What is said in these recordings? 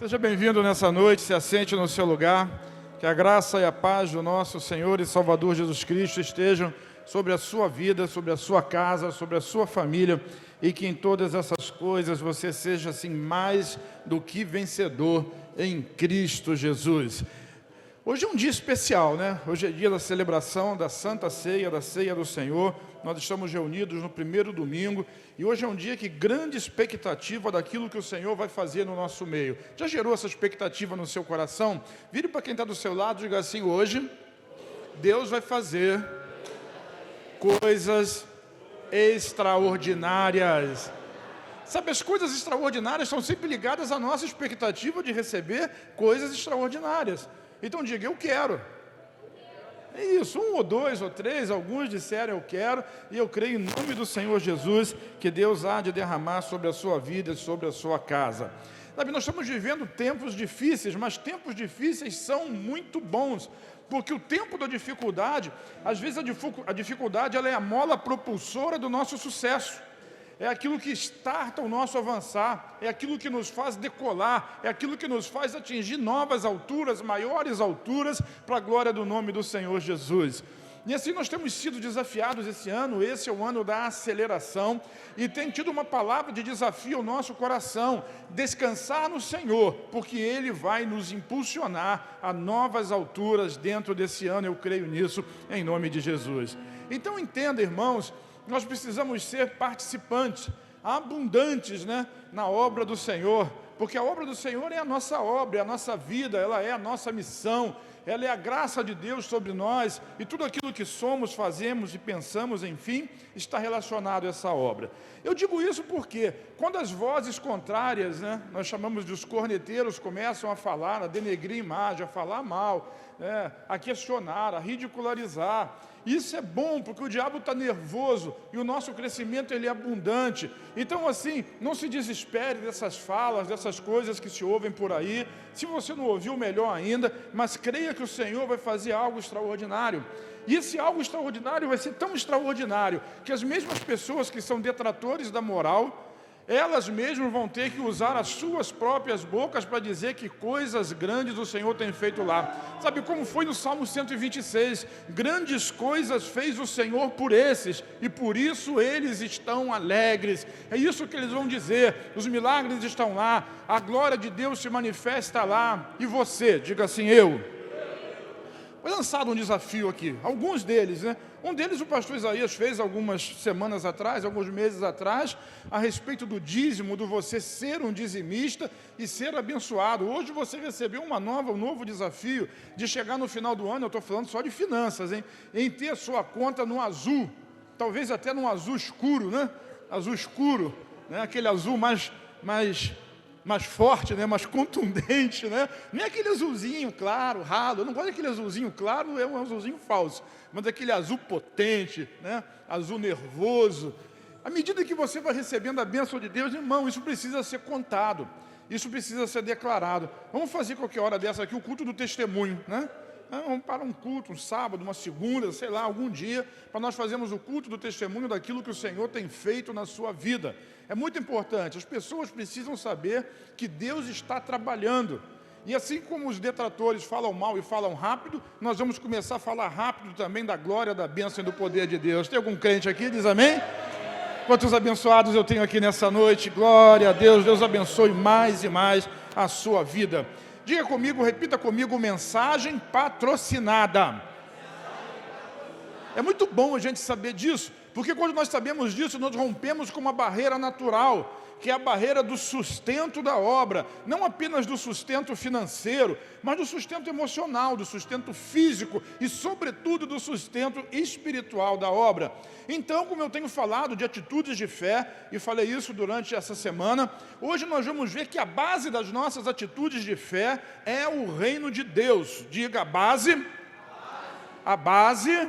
Seja bem-vindo nessa noite, se assente no seu lugar. Que a graça e a paz do nosso Senhor e Salvador Jesus Cristo estejam sobre a sua vida, sobre a sua casa, sobre a sua família, e que em todas essas coisas você seja assim mais do que vencedor em Cristo Jesus. Hoje é um dia especial, né? Hoje é dia da celebração da Santa Ceia, da Ceia do Senhor. Nós estamos reunidos no primeiro domingo e hoje é um dia que grande expectativa daquilo que o Senhor vai fazer no nosso meio. Já gerou essa expectativa no seu coração? Vire para quem está do seu lado e diga assim: hoje Deus vai fazer coisas extraordinárias. Sabe, as coisas extraordinárias estão sempre ligadas à nossa expectativa de receber coisas extraordinárias. Então diga: eu quero. É isso, um ou dois ou três, alguns disseram eu quero, e eu creio em nome do Senhor Jesus que Deus há de derramar sobre a sua vida e sobre a sua casa. Sabe, nós estamos vivendo tempos difíceis, mas tempos difíceis são muito bons, porque o tempo da dificuldade, às vezes a dificuldade ela é a mola propulsora do nosso sucesso. É aquilo que starta o nosso avançar, é aquilo que nos faz decolar, é aquilo que nos faz atingir novas alturas, maiores alturas, para a glória do nome do Senhor Jesus. E assim nós temos sido desafiados esse ano, esse é o ano da aceleração, e tem tido uma palavra de desafio ao nosso coração: descansar no Senhor, porque Ele vai nos impulsionar a novas alturas dentro desse ano. Eu creio nisso, em nome de Jesus. Então entenda, irmãos, nós precisamos ser participantes, abundantes, na obra do Senhor, porque a obra do Senhor é a nossa obra, é a nossa vida, ela é a nossa missão, ela é a graça de Deus sobre nós, e tudo aquilo que somos, fazemos e pensamos, enfim, está relacionado a essa obra. Eu digo isso porque, quando as vozes contrárias, nós chamamos de os corneteiros, começam a falar, a denegrir a imagem, a falar mal, a questionar, a ridicularizar, isso é bom, porque o diabo está nervoso e o nosso crescimento ele é abundante. Então assim, não se desespere dessas falas, dessas coisas que se ouvem por aí. Se você não ouviu, melhor ainda, mas creia que o Senhor vai fazer algo extraordinário. E esse algo extraordinário vai ser tão extraordinário que as mesmas pessoas que são detratores da moral, elas mesmas vão ter que usar as suas próprias bocas para dizer que coisas grandes o Senhor tem feito lá. Sabe como foi no Salmo 126? Grandes coisas fez o Senhor por esses, e por isso eles estão alegres. É isso que eles vão dizer: os milagres estão lá, a glória de Deus se manifesta lá. E você, diga assim: eu. Foi lançado um desafio aqui, alguns deles, Um deles o pastor Isaías fez algumas semanas atrás, alguns meses atrás, a respeito do dízimo, do você ser um dizimista e ser abençoado. Hoje você recebeu um novo desafio de chegar no final do ano, eu estou falando só de finanças, em ter a sua conta no azul, talvez até num azul escuro, Azul escuro, aquele azul mais forte, mais contundente, Nem aquele azulzinho claro, ralo. Eu não gosto daquele azulzinho claro, é um azulzinho falso, mas aquele azul potente, azul nervoso. À medida que você vai recebendo a bênção de Deus, irmão, isso precisa ser contado, isso precisa ser declarado. Vamos fazer qualquer hora dessa aqui o culto do testemunho, Vamos para um culto, um sábado, uma segunda, sei lá, algum dia, para nós fazermos o culto do testemunho daquilo que o Senhor tem feito na sua vida. É muito importante, as pessoas precisam saber que Deus está trabalhando. E assim como os detratores falam mal e falam rápido, nós vamos começar a falar rápido também da glória, da bênção e do poder de Deus. Tem algum crente aqui? Diz amém? Quantos abençoados eu tenho aqui nessa noite? Glória a Deus, Deus abençoe mais e mais a sua vida. Diga comigo, repita comigo: mensagem patrocinada. É muito bom a gente saber disso, porque quando nós sabemos disso, nós rompemos com uma barreira natural, que é a barreira do sustento da obra, não apenas do sustento financeiro, mas do sustento emocional, do sustento físico e, sobretudo, do sustento espiritual da obra. Então, como eu tenho falado de atitudes de fé, e falei isso durante essa semana, hoje nós vamos ver que a base das nossas atitudes de fé é o reino de Deus. Diga: a base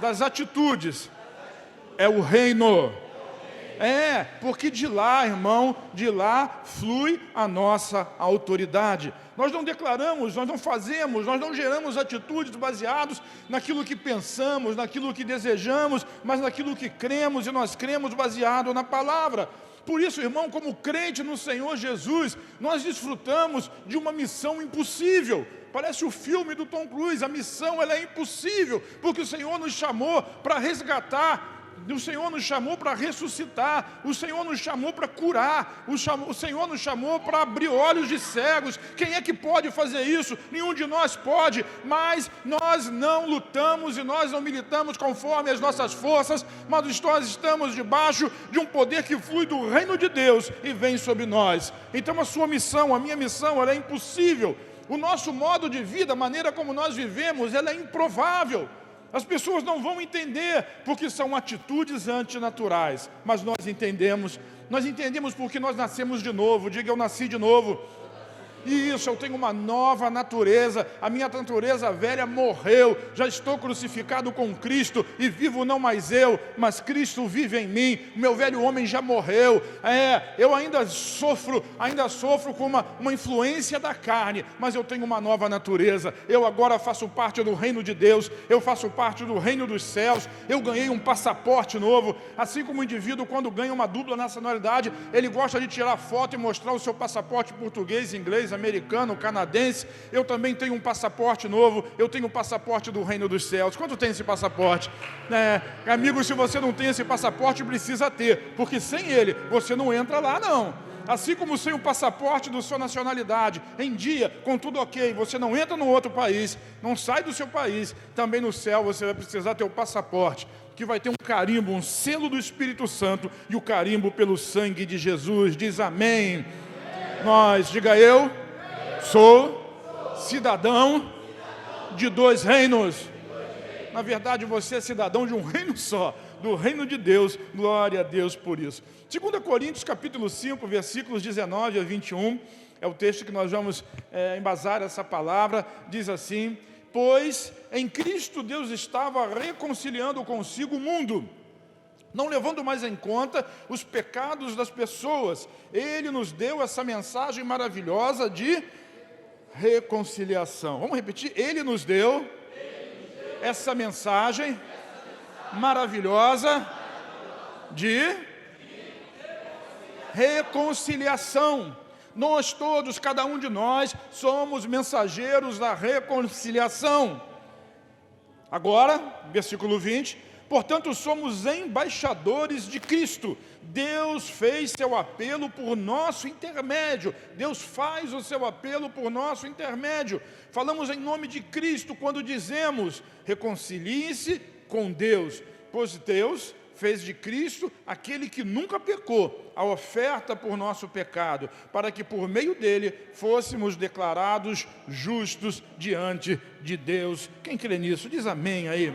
das atitudes é o reino. Porque de lá, irmão, de lá flui a nossa autoridade. Nós não declaramos, nós não fazemos, nós não geramos atitudes baseadas naquilo que pensamos, naquilo que desejamos, mas naquilo que cremos, e nós cremos baseado na palavra. Por isso, irmão, como crente no Senhor Jesus, nós desfrutamos de uma missão impossível. Parece o filme do Tom Cruise, a missão ela é impossível, porque o Senhor nos chamou para resgatar, o Senhor nos chamou para ressuscitar, o Senhor nos chamou para curar, o Senhor nos chamou para abrir olhos de cegos. Quem é que pode fazer isso? Nenhum de nós pode, mas nós não lutamos e nós não militamos conforme as nossas forças, mas nós estamos debaixo de um poder que flui do reino de Deus e vem sobre nós. Então a sua missão, a minha missão, ela é impossível. O nosso modo de vida, a maneira como nós vivemos, ela é improvável. As pessoas não vão entender, porque são atitudes antinaturais, mas nós entendemos porque nós nascemos de novo. Diga, eu nasci de novo. E isso, eu tenho uma nova natureza, a minha natureza velha morreu, já estou crucificado com Cristo, e vivo não mais eu, mas Cristo vive em mim, o meu velho homem já morreu, eu ainda sofro com uma influência da carne, mas eu tenho uma nova natureza, eu agora faço parte do reino de Deus, eu faço parte do reino dos céus, eu ganhei um passaporte novo, assim como o indivíduo quando ganha uma dupla nacionalidade, ele gosta de tirar foto e mostrar o seu passaporte português, inglês, americano, canadense. Eu também tenho um passaporte novo, eu tenho o passaporte do reino dos céus. Quanto tem esse passaporte? Amigo, se você não tem esse passaporte, precisa ter, porque sem ele, você não entra lá não. Assim como sem o passaporte da sua nacionalidade, em dia, com tudo ok, você não entra no outro país, não sai do seu país, também no céu você vai precisar ter o passaporte, que vai ter um carimbo, um selo do Espírito Santo, e o carimbo pelo sangue de Jesus. Diz amém. Diga eu sou cidadão de dois reinos. Na verdade, você é cidadão de um reino só, do reino de Deus. Glória a Deus por isso. 2 Coríntios capítulo 5, versículos 19 a 21, é o texto que nós vamos embasar essa palavra. Diz assim: pois em Cristo Deus estava reconciliando consigo o mundo, não levando mais em conta os pecados das pessoas. Ele nos deu essa mensagem maravilhosa de reconciliação. Vamos repetir? Ele nos deu essa mensagem maravilhosa de reconciliação. Nós todos, cada um de nós, somos mensageiros da reconciliação. Agora, versículo 20: portanto, somos embaixadores de Cristo. Deus fez seu apelo por nosso intermédio. Deus faz o seu apelo por nosso intermédio. Falamos em nome de Cristo quando dizemos: reconciliem-se com Deus, pois Deus fez de Cristo aquele que nunca pecou, a oferta por nosso pecado, para que por meio dele fôssemos declarados justos diante de Deus. Quem crê nisso, diz amém aí.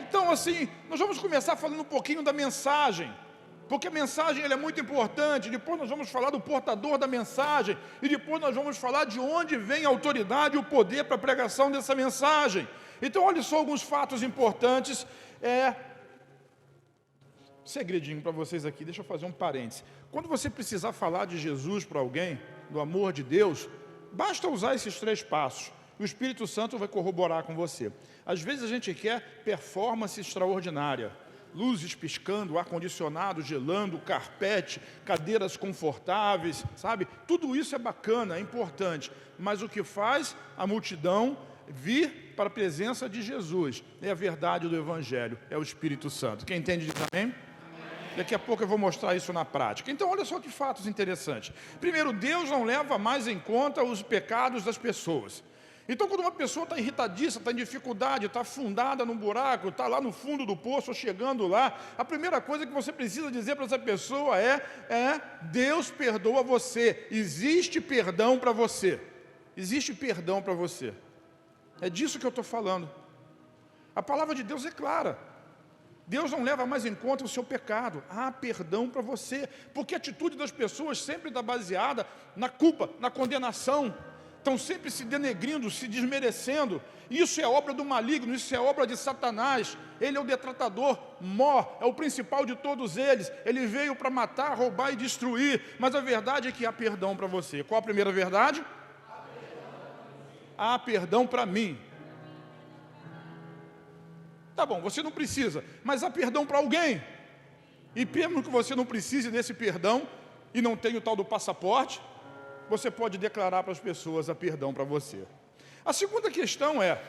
Então, assim, nós vamos começar falando um pouquinho da mensagem, porque a mensagem ela é muito importante. Depois nós vamos falar do portador da mensagem, e depois nós vamos falar de onde vem a autoridade e o poder para a pregação dessa mensagem. Então, olha só alguns fatos importantes. Segredinho para vocês aqui, deixa eu fazer um parêntese. Quando você precisar falar de Jesus para alguém, do amor de Deus, basta usar esses 3 passos. O Espírito Santo vai corroborar com você. Às vezes a gente quer performance extraordinária, luzes piscando, ar-condicionado gelando, carpete, cadeiras confortáveis, sabe? Tudo isso é bacana, é importante, mas o que faz a multidão vir para a presença de Jesus é a verdade do Evangelho, é o Espírito Santo. Quem entende diz amém? Daqui a pouco eu vou mostrar isso na prática. Então, olha só que fatos interessantes. Primeiro, Deus não leva mais em conta os pecados das pessoas. Então, quando uma pessoa está irritadiça, está em dificuldade, está afundada num buraco, está lá no fundo do poço, chegando lá, a primeira coisa que você precisa dizer para essa pessoa é Deus perdoa você. Existe perdão para você. Existe perdão para você. É disso que eu estou falando. A palavra de Deus é clara. Deus não leva mais em conta o seu pecado. Há perdão para você. Porque a atitude das pessoas sempre está baseada na culpa, na condenação. Estão sempre se denegrindo, se desmerecendo. Isso é obra do maligno, isso é obra de Satanás. Ele é o detratador mor, é o principal de todos eles. Ele veio para matar, roubar e destruir. Mas a verdade é que há perdão para você. Qual a primeira verdade? Há perdão para mim. Tá bom, você não precisa, mas há perdão para alguém. E mesmo que você não precise desse perdão e não tenha o tal do passaporte, você pode declarar para as pessoas a perdão para você. A segunda questão é,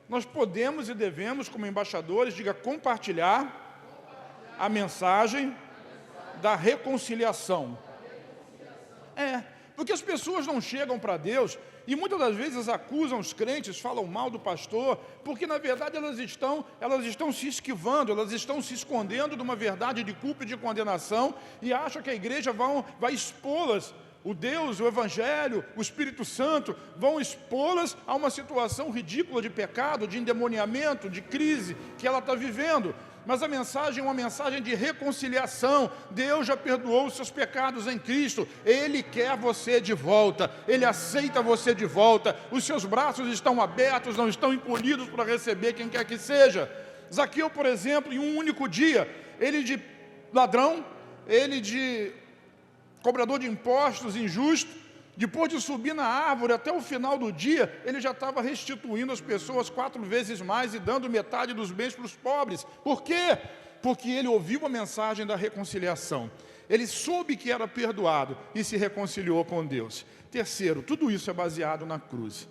nós podemos e devemos, como embaixadores, compartilhar a mensagem da reconciliação. Porque as pessoas não chegam para Deus e muitas das vezes acusam os crentes, falam mal do pastor, porque na verdade elas estão se esquivando, elas estão se escondendo de uma verdade de culpa e de condenação e acham que a igreja vai expô-las, o Deus, o Evangelho, o Espírito Santo, vão expô-las a uma situação ridícula de pecado, de endemoniamento, de crise que ela está vivendo. Mas a mensagem é uma mensagem de reconciliação. Deus já perdoou os seus pecados em Cristo. Ele quer você de volta. Ele aceita você de volta. Os seus braços estão abertos, não estão encolhidos para receber quem quer que seja. Zaqueu, por exemplo, em um único dia, ele de ladrão, ele de cobrador de impostos, injusto, depois de subir na árvore até o final do dia, ele já estava restituindo as pessoas 4 vezes mais e dando metade dos bens para os pobres. Por quê? Porque ele ouviu a mensagem da reconciliação. Ele soube que era perdoado e se reconciliou com Deus. Terceiro, tudo isso é baseado na cruz.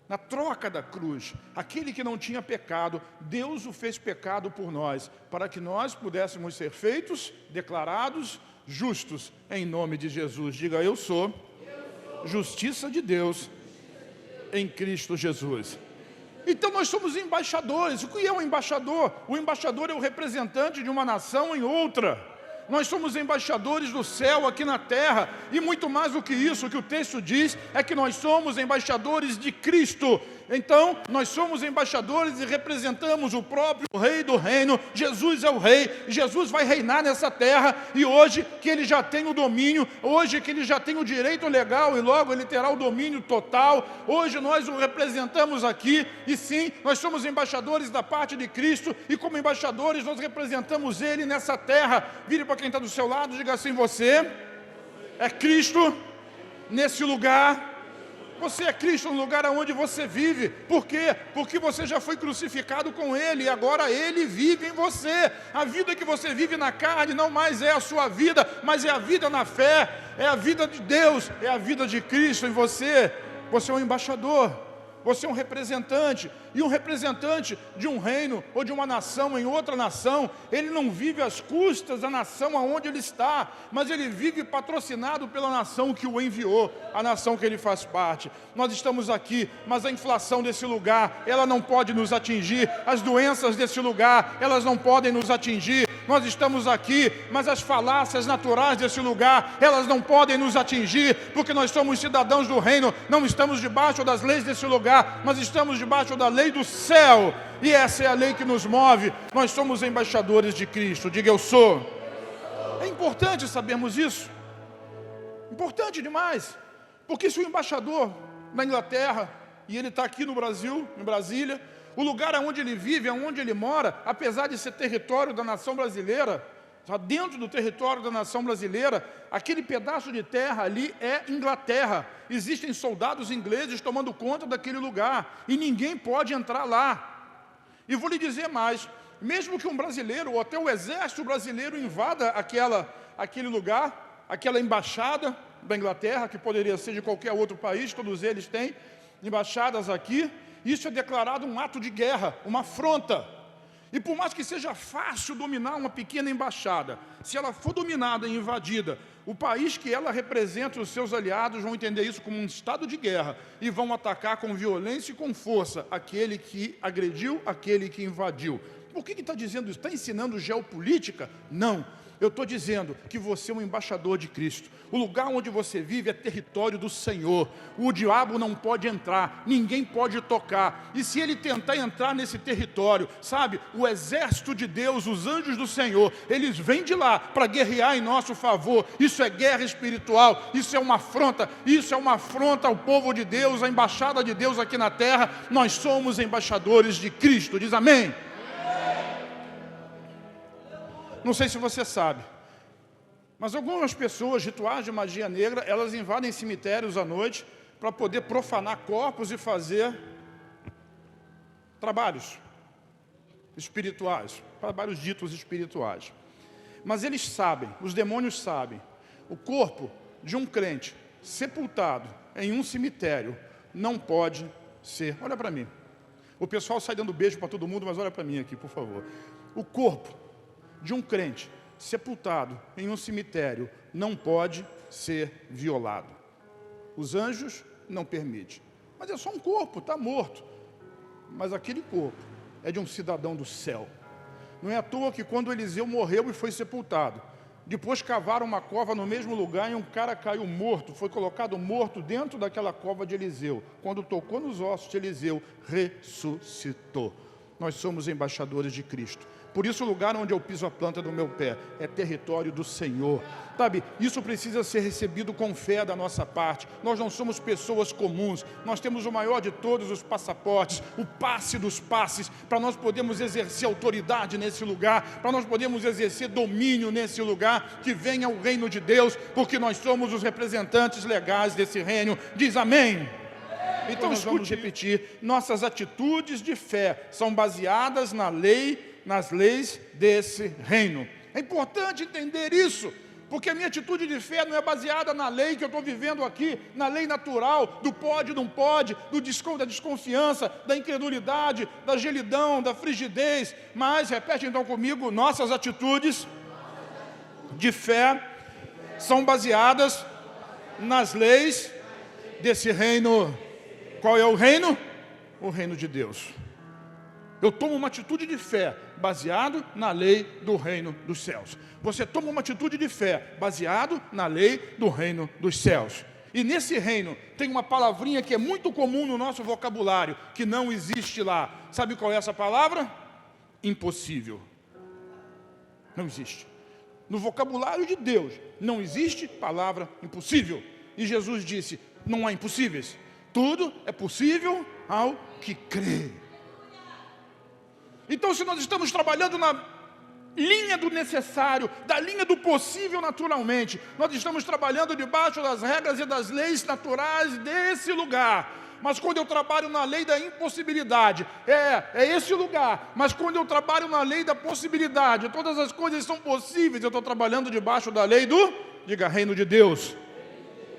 Na troca da cruz, aquele que não tinha pecado, Deus o fez pecado por nós, para que nós pudéssemos ser feitos, declarados, justos, em nome de Jesus. Diga, eu sou justiça de Deus em Cristo Jesus. Então nós somos embaixadores. O que é um embaixador? O embaixador é o representante de uma nação em outra. Nós somos embaixadores do céu aqui na terra. E muito mais do que isso, o que o texto diz é que nós somos embaixadores de Cristo. Então, nós somos embaixadores e representamos o próprio Rei do Reino. Jesus é o Rei, Jesus vai reinar nessa terra, e hoje que Ele já tem o domínio, hoje que Ele já tem o direito legal, e logo Ele terá o domínio total, hoje nós o representamos aqui, e sim, nós somos embaixadores da parte de Cristo, e como embaixadores nós representamos Ele nessa terra. Vire para quem está do seu lado, diga assim, você é Cristo nesse lugar. Você é Cristo no lugar onde você vive. Por quê? Porque você já foi crucificado com Ele e agora Ele vive em você. A vida que você vive na carne não mais é a sua vida, mas é a vida na fé, é a vida de Deus, é a vida de Cristo em você. Você é um embaixador, você é um representante, e um representante de um reino ou de uma nação em outra nação, ele não vive às custas da nação aonde ele está, mas ele vive patrocinado pela nação que o enviou, a nação que ele faz parte. Nós estamos aqui, mas a inflação desse lugar, ela não pode nos atingir, as doenças desse lugar, elas não podem nos atingir. Nós estamos aqui, mas as falácias naturais desse lugar, elas não podem nos atingir, porque nós somos cidadãos do reino, não estamos debaixo das leis desse lugar, mas estamos debaixo da lei do céu, e essa é a lei que nos move. Nós somos embaixadores de Cristo. Diga, eu sou. É importante sabermos isso, importante demais, porque se o embaixador na Inglaterra, e ele está aqui no Brasil, em Brasília, o lugar onde ele vive, onde ele mora, apesar de ser território da nação brasileira, está dentro do território da nação brasileira, aquele pedaço de terra ali é Inglaterra. Existem soldados ingleses tomando conta daquele lugar, e ninguém pode entrar lá. E vou lhe dizer mais, mesmo que um brasileiro, ou até o exército brasileiro invada aquele lugar, aquela embaixada da Inglaterra, que poderia ser de qualquer outro país, todos eles têm embaixadas aqui, isso é declarado um ato de guerra, uma afronta. E por mais que seja fácil dominar uma pequena embaixada, se ela for dominada e invadida, o país que ela representa, os seus aliados vão entender isso como um estado de guerra e vão atacar com violência e com força aquele que agrediu, aquele que invadiu. Por que está dizendo isso? Está ensinando geopolítica? Não. Eu estou dizendo que você é um embaixador de Cristo. O lugar onde você vive é território do Senhor. O diabo não pode entrar, ninguém pode tocar. E se ele tentar entrar nesse território, sabe, o exército de Deus, os anjos do Senhor, eles vêm de lá para guerrear em nosso favor. Isso é guerra espiritual, isso é uma afronta ao povo de Deus, à embaixada de Deus aqui na terra. Nós somos embaixadores de Cristo. Diz amém? Não sei se você sabe, mas algumas pessoas, rituais de magia negra, elas invadem cemitérios à noite para poder profanar corpos e fazer trabalhos espirituais, trabalhos ditos espirituais. Mas eles sabem, os demônios sabem, o corpo de um crente sepultado em um cemitério não pode ser. Olha para mim. O pessoal sai dando beijo para todo mundo, mas olha para mim aqui, por favor. O corpo de um crente sepultado em um cemitério não pode ser violado. Os anjos não permitem. Mas é só um corpo, está morto. Mas aquele corpo é de um cidadão do céu. Não é à toa que quando Eliseu morreu e foi sepultado, depois cavaram uma cova no mesmo lugar e um cara caiu morto, foi colocado morto dentro daquela cova de Eliseu. Quando tocou nos ossos de Eliseu, ressuscitou. Nós somos embaixadores de Cristo. Por isso o lugar onde eu piso a planta do meu pé é território do Senhor. Sabe, isso precisa ser recebido com fé da nossa parte. Nós não somos pessoas comuns. Nós temos o maior de todos os passaportes, o passe dos passes, para nós podermos exercer autoridade nesse lugar, para nós podermos exercer domínio nesse lugar, que venha o reino de Deus, porque nós somos os representantes legais desse reino. Diz amém. Então nós vamos repetir, nossas atitudes de fé são baseadas nas leis desse reino. É importante entender isso, porque a minha atitude de fé não é baseada na lei que eu estou vivendo aqui, na lei natural, do pode, não pode, da desconfiança, da incredulidade, da gelidão, da frigidez, mas, repete então comigo, nossas atitudes de fé são baseadas nas leis desse reino. Qual é o reino? O reino de Deus. Eu tomo uma atitude de fé baseado na lei do reino dos céus. Você toma uma atitude de fé baseado na lei do reino dos céus. E nesse reino tem uma palavrinha que é muito comum no nosso vocabulário, que não existe lá. Sabe qual é essa palavra? Impossível. Não existe. No vocabulário de Deus não existe palavra impossível. E Jesus disse, não há impossíveis. Tudo é possível ao que crê. Então, se nós estamos trabalhando na linha do necessário, da linha do possível naturalmente, nós estamos trabalhando debaixo das regras e das leis naturais desse lugar. Mas quando eu trabalho na lei da impossibilidade, é esse lugar. Mas quando eu trabalho na lei da possibilidade, todas as coisas são possíveis, eu estou trabalhando debaixo da lei diga, reino de Deus.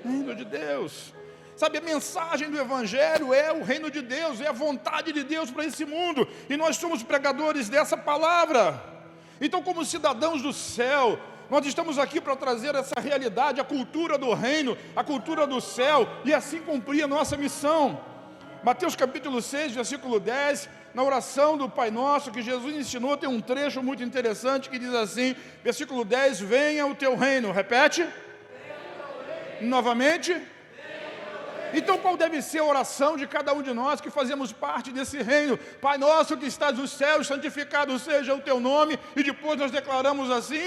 Reino de Deus. Sabe, a mensagem do Evangelho é o reino de Deus, é a vontade de Deus para esse mundo. E nós somos pregadores dessa palavra. Então, como cidadãos do céu, nós estamos aqui para trazer essa realidade, a cultura do reino, a cultura do céu, e assim cumprir a nossa missão. Mateus capítulo 6, versículo 10, na oração do Pai Nosso, que Jesus ensinou, tem um trecho muito interessante que diz assim, versículo 10, venha o teu reino. Repete. Novamente. Então qual deve ser a oração de cada um de nós que fazemos parte desse reino? Pai nosso que estás nos céus, santificado seja o teu nome. E depois nós declaramos assim,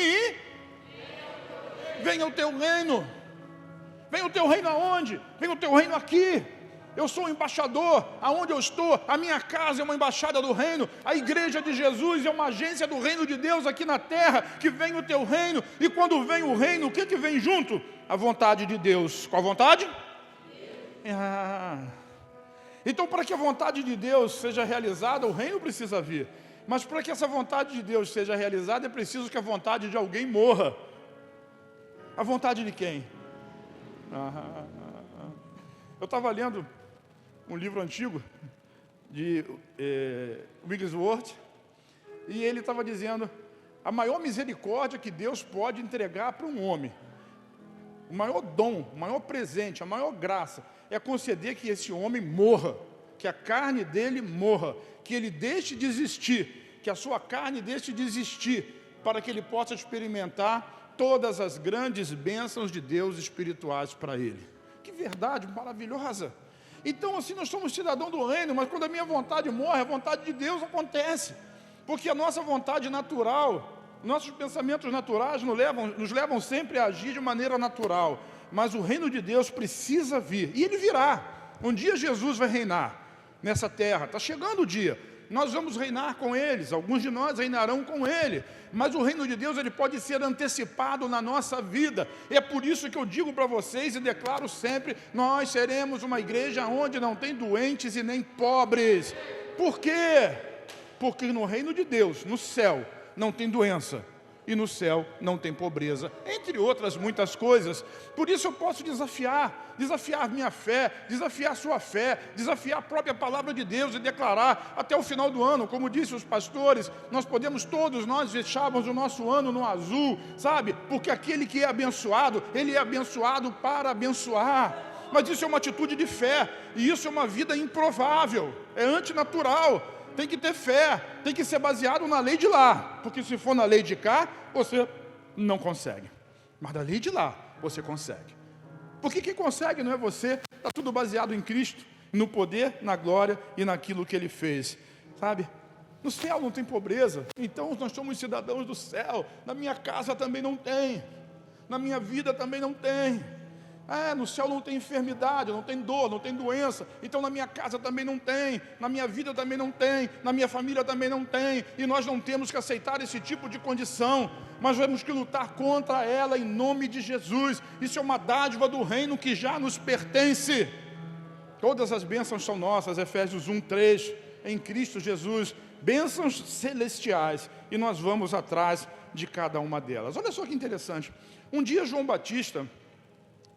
venha o teu reino. Venha o teu reino aonde? Venha o teu reino aqui. Eu sou um embaixador, aonde eu estou, a minha casa é uma embaixada do reino, a igreja de Jesus é uma agência do reino de Deus aqui na terra, que vem o teu reino. E quando vem o reino, o que vem junto? A vontade de Deus. Qual a vontade? Então, para que a vontade de Deus seja realizada, o reino precisa vir. Mas para que essa vontade de Deus seja realizada, é preciso que a vontade de alguém morra. A vontade de quem? Eu estava lendo um livro antigo de Wigglesworth, e ele estava dizendo, a maior misericórdia que Deus pode entregar para um homem, o maior dom, o maior presente, a maior graça, é conceder que esse homem morra, que a carne dele morra, que ele deixe de existir, que a sua carne deixe de existir, para que ele possa experimentar todas as grandes bênçãos de Deus espirituais para ele. Que verdade maravilhosa! Então assim nós somos cidadãos do reino, mas quando a minha vontade morre, a vontade de Deus acontece, porque a nossa vontade natural, nossos pensamentos naturais nos levam sempre a agir de maneira natural, mas o reino de Deus precisa vir, e ele virá. Um dia Jesus vai reinar nessa terra, está chegando o dia, nós vamos reinar com eles, alguns de nós reinarão com ele, mas o reino de Deus ele pode ser antecipado na nossa vida. É por isso que eu digo para vocês e declaro sempre, nós seremos uma igreja onde não tem doentes e nem pobres. Por quê? Porque no reino de Deus, no céu, não tem doença, e no céu não tem pobreza, entre outras muitas coisas. Por isso eu posso desafiar minha fé, desafiar a sua fé, desafiar a própria palavra de Deus e declarar até o final do ano, como disse os pastores, nós podemos todos nós fecharmos o nosso ano no azul, sabe? Porque aquele que é abençoado, ele é abençoado para abençoar. Mas isso é uma atitude de fé, e isso é uma vida improvável, é antinatural. Tem que ter fé, tem que ser baseado na lei de lá, porque se for na lei de cá, você não consegue. Mas na lei de lá, você consegue. Porque quem consegue não é você, está tudo baseado em Cristo, no poder, na glória e naquilo que Ele fez, sabe? No céu não tem pobreza, então nós somos cidadãos do céu. Na minha casa também não tem, na minha vida também não tem. No céu não tem enfermidade, não tem dor, não tem doença. Então na minha casa também não tem, na minha vida também não tem, na minha família também não tem. E nós não temos que aceitar esse tipo de condição, mas temos que lutar contra ela em nome de Jesus. Isso é uma dádiva do reino que já nos pertence. Todas as bênçãos são nossas, Efésios 1:3, em Cristo Jesus, bênçãos celestiais, e nós vamos atrás de cada uma delas. Olha só que interessante, um dia João Batista,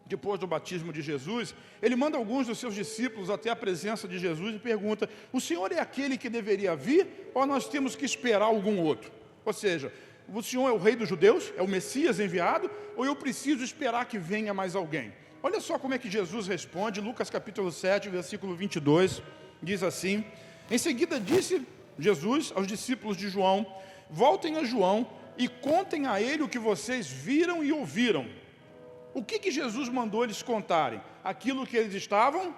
depois do batismo de Jesus, ele manda alguns dos seus discípulos até a presença de Jesus e pergunta: o Senhor é aquele que deveria vir, ou nós temos que esperar algum outro? Ou seja, o Senhor é o rei dos judeus, é o Messias enviado, ou eu preciso esperar que venha mais alguém? Olha só como é que Jesus responde, Lucas capítulo 7, versículo 22, diz assim: em seguida disse Jesus aos discípulos de João: voltem a João e contem a ele o que vocês viram e ouviram. O que Jesus mandou eles contarem? Aquilo que eles estavam?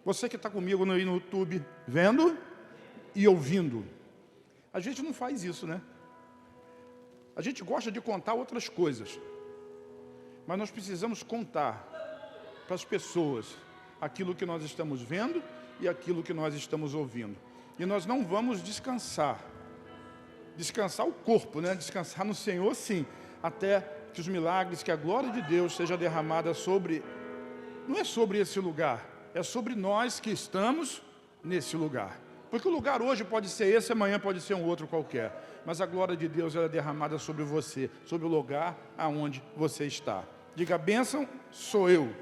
Você que está comigo no YouTube, vendo e ouvindo. A gente não faz isso, né? A gente gosta de contar outras coisas. Mas nós precisamos contar para as pessoas aquilo que nós estamos vendo e aquilo que nós estamos ouvindo. E nós não vamos descansar o corpo, né? Descansar no Senhor, sim, até que os milagres, que a glória de Deus seja derramada sobre, não é sobre esse lugar, é sobre nós que estamos nesse lugar. Porque o lugar hoje pode ser esse, amanhã pode ser um outro qualquer, mas a glória de Deus ela é derramada sobre você, sobre o lugar aonde você está. Diga: a bênção sou eu.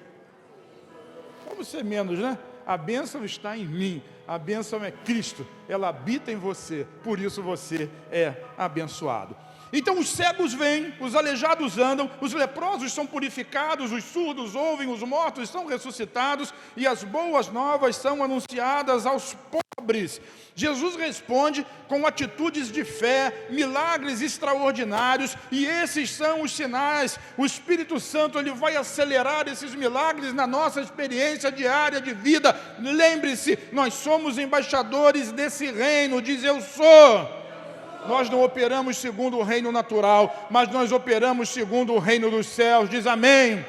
Vamos ser menos, né? A bênção está em mim, a bênção é Cristo, ela habita em você, por isso você é abençoado. Então os cegos vêm, os aleijados andam, os leprosos são purificados, os surdos ouvem, os mortos são ressuscitados e as boas novas são anunciadas aos pobres. Jesus responde com atitudes de fé, milagres extraordinários, e esses são os sinais. O Espírito Santo ele vai acelerar esses milagres na nossa experiência diária de vida. Lembre-se, nós somos embaixadores desse reino, diz eu sou. Nós não operamos segundo o reino natural, mas nós operamos segundo o reino dos céus. Diz amém.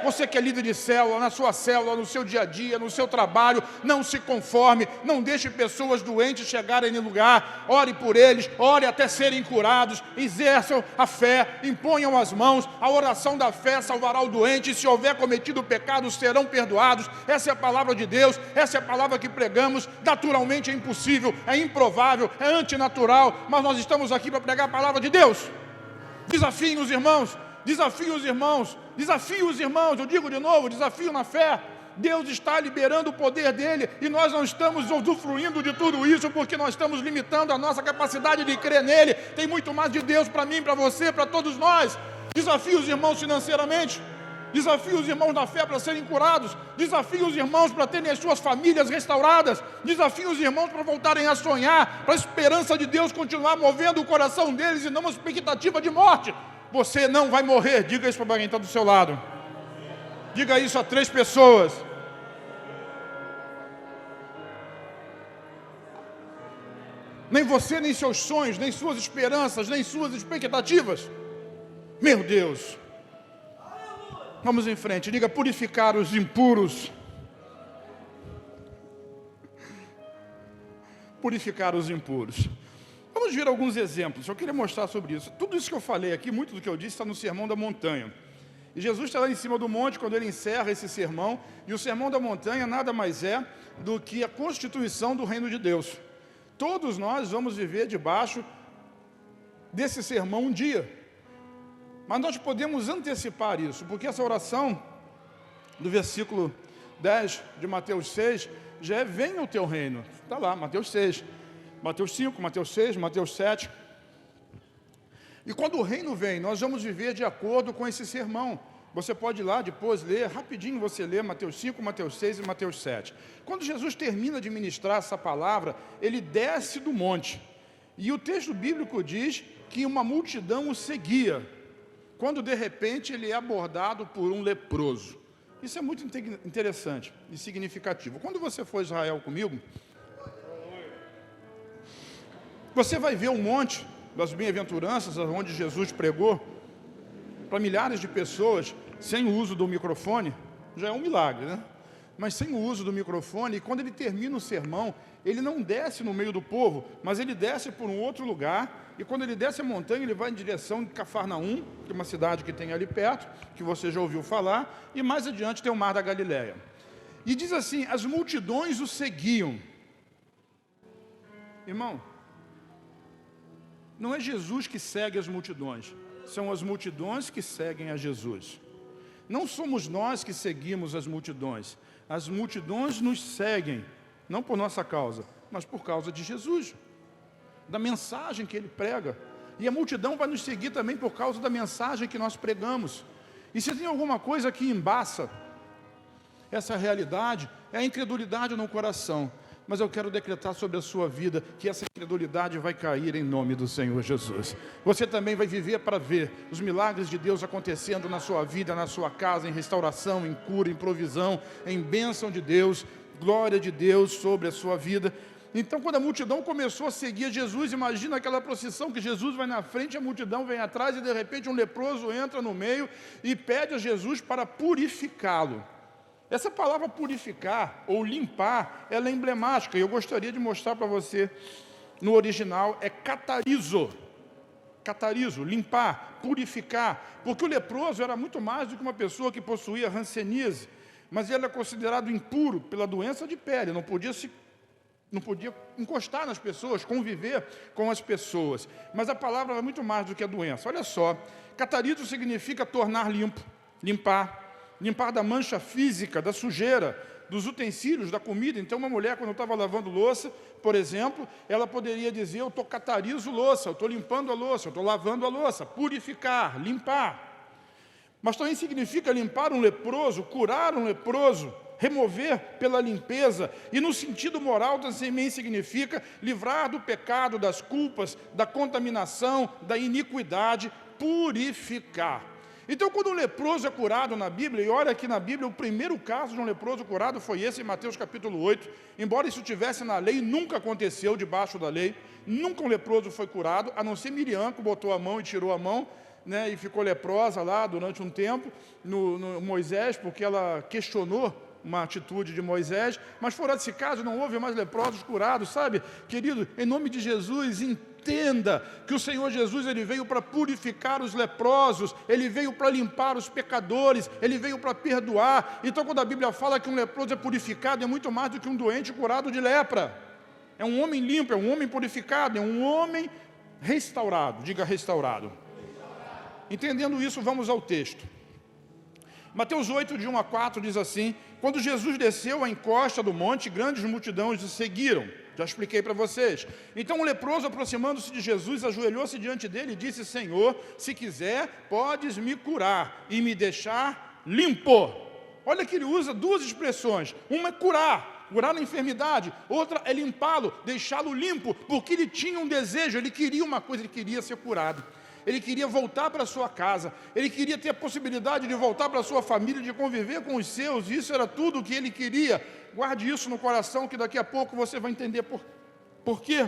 Você que é líder de célula, na sua célula, no seu dia a dia, no seu trabalho, não se conforme, não deixe pessoas doentes chegarem no lugar, ore por eles, ore até serem curados, exerçam a fé, imponham as mãos, a oração da fé salvará o doente, e se houver cometido pecados serão perdoados. Essa é a palavra de Deus, essa é a palavra que pregamos. Naturalmente é impossível, é improvável, é antinatural, mas nós estamos aqui para pregar a palavra de Deus. Desafiem os irmãos. Desafio os irmãos, eu digo de novo, desafio na fé. Deus está liberando o poder dele e nós não estamos usufruindo de tudo isso porque nós estamos limitando a nossa capacidade de crer nele. Tem muito mais de Deus para mim, para você, para todos nós. Desafio os irmãos financeiramente, desafio os irmãos na fé para serem curados, desafio os irmãos para terem as suas famílias restauradas, desafio os irmãos para voltarem a sonhar, para a esperança de Deus continuar movendo o coração deles e não uma expectativa de morte. Você não vai morrer. Diga isso para quem está do seu lado. Diga isso a 3 pessoas. Nem você, nem seus sonhos, nem suas esperanças, nem suas expectativas. Meu Deus. Vamos em frente. Diga: purificar os impuros. Purificar os impuros. Vamos ver alguns exemplos, eu queria mostrar sobre isso. Tudo isso que eu falei aqui, muito do que eu disse está no Sermão da Montanha. E Jesus está lá em cima do monte quando ele encerra esse sermão, e o sermão da montanha nada mais é do que a constituição do reino de Deus. Todos nós vamos viver debaixo desse sermão um dia, mas nós podemos antecipar isso, porque essa oração do versículo 10 de Mateus 6, já é: venha o teu reino. Está lá, Mateus 6, Mateus 5, Mateus 6, Mateus 7. E quando o reino vem, nós vamos viver de acordo com esse sermão. Você pode ir lá depois ler, rapidinho você lê Mateus 5, Mateus 6 e Mateus 7. Quando Jesus termina de ministrar essa palavra, ele desce do monte. E o texto bíblico diz que uma multidão o seguia, quando de repente ele é abordado por um leproso. Isso é muito interessante e significativo. Quando você for a Israel comigo, você vai ver um monte das bem-aventuranças, onde Jesus pregou para milhares de pessoas, sem o uso do microfone. Já é um milagre, né? Mas sem o uso do microfone. E quando ele termina o sermão, ele não desce no meio do povo, mas ele desce por um outro lugar. E quando ele desce a montanha, ele vai em direção de Cafarnaum, que é uma cidade que tem ali perto, que você já ouviu falar, e mais adiante tem o Mar da Galileia. E diz assim: as multidões o seguiam. Irmão, não é Jesus que segue as multidões, são as multidões que seguem a Jesus. Não somos nós que seguimos as multidões nos seguem, não por nossa causa, mas por causa de Jesus, da mensagem que ele prega. E a multidão vai nos seguir também por causa da mensagem que nós pregamos. E se tem alguma coisa que embaça essa realidade, é a incredulidade no coração. Mas eu quero decretar sobre a sua vida que essa incredulidade vai cair em nome do Senhor Jesus. Você também vai viver para ver os milagres de Deus acontecendo na sua vida, na sua casa, em restauração, em cura, em provisão, em bênção de Deus, glória de Deus sobre a sua vida. Então, quando a multidão começou a seguir Jesus, imagina aquela procissão que Jesus vai na frente, a multidão vem atrás e de repente um leproso entra no meio e pede a Jesus para purificá-lo. Essa palavra purificar ou limpar, ela é emblemática, e eu gostaria de mostrar para você, no original, é catarizo, limpar, purificar, porque o leproso era muito mais do que uma pessoa que possuía hanseníase, mas ele era considerado impuro pela doença de pele, não podia encostar nas pessoas, conviver com as pessoas, mas a palavra é muito mais do que a doença. Olha só, catarizo significa tornar limpo, limpar da mancha física, da sujeira, dos utensílios, da comida. Então, uma mulher, quando estava lavando louça, por exemplo, ela poderia dizer: eu estou catarizo louça, eu estou limpando a louça, eu estou lavando a louça. Purificar, limpar. Mas também significa limpar um leproso, curar um leproso, remover pela limpeza. E no sentido moral também significa livrar do pecado, das culpas, da contaminação, da iniquidade, purificar. Então, quando um leproso é curado na Bíblia, e olha aqui na Bíblia, o primeiro caso de um leproso curado foi esse, em Mateus capítulo 8. Embora isso tivesse na lei, nunca aconteceu debaixo da lei. Nunca um leproso foi curado, a não ser Miriam, que botou a mão e tirou a mão, né, e ficou leprosa lá durante um tempo, no Moisés, porque ela questionou uma atitude de Moisés. Mas fora desse caso, não houve mais leprosos curados, sabe? Querido, em nome de Jesus, entenda que o Senhor Jesus, ele veio para purificar os leprosos, ele veio para limpar os pecadores, ele veio para perdoar. Então, quando a Bíblia fala que um leproso é purificado, é muito mais do que um doente curado de lepra. É um homem limpo, é um homem purificado, é um homem restaurado. Diga restaurado. Entendendo isso, vamos ao texto. Mateus 8, de 1 a 4, diz assim: quando Jesus desceu à encosta do monte, grandes multidões o seguiram. Já expliquei para vocês. Então o leproso, aproximando-se de Jesus, ajoelhou-se diante dele e disse: Senhor, se quiser, podes me curar e me deixar limpo. Olha que ele usa duas expressões. Uma é curar a enfermidade. Outra é limpá-lo, deixá-lo limpo, porque ele tinha um desejo, ele queria uma coisa, ele queria ser curado. Ele queria voltar para a sua casa, ele queria ter a possibilidade de voltar para a sua família, de conviver com os seus. Isso era tudo o que ele queria. Guarde isso no coração, que daqui a pouco você vai entender por quê.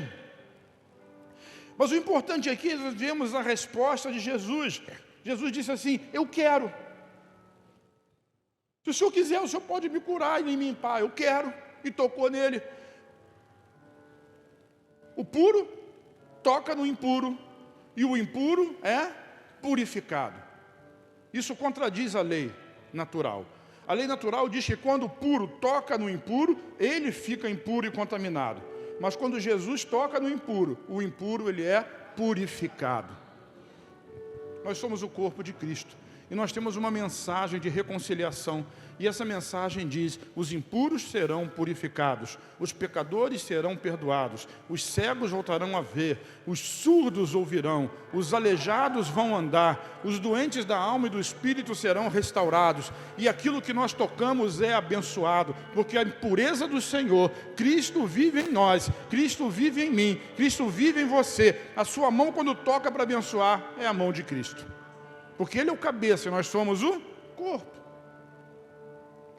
Mas o importante aqui é que nós vemos a resposta de Jesus. Jesus disse assim: eu quero. Se o Senhor quiser, o Senhor pode me curar e me limpar. Eu quero. E tocou nele. O puro toca no impuro, e o impuro é purificado. Isso contradiz a lei natural. A lei natural diz que quando o puro toca no impuro, ele fica impuro e contaminado. Mas quando Jesus toca no impuro, o impuro ele é purificado. Nós somos o corpo de Cristo. E nós temos uma mensagem de reconciliação. E essa mensagem diz: os impuros serão purificados, os pecadores serão perdoados, os cegos voltarão a ver, os surdos ouvirão, os aleijados vão andar, os doentes da alma e do espírito serão restaurados. E aquilo que nós tocamos é abençoado, porque a impureza do Senhor, Cristo vive em nós, Cristo vive em mim, Cristo vive em você. A sua mão, quando toca para abençoar, é a mão de Cristo. Porque Ele é o cabeça e nós somos o corpo.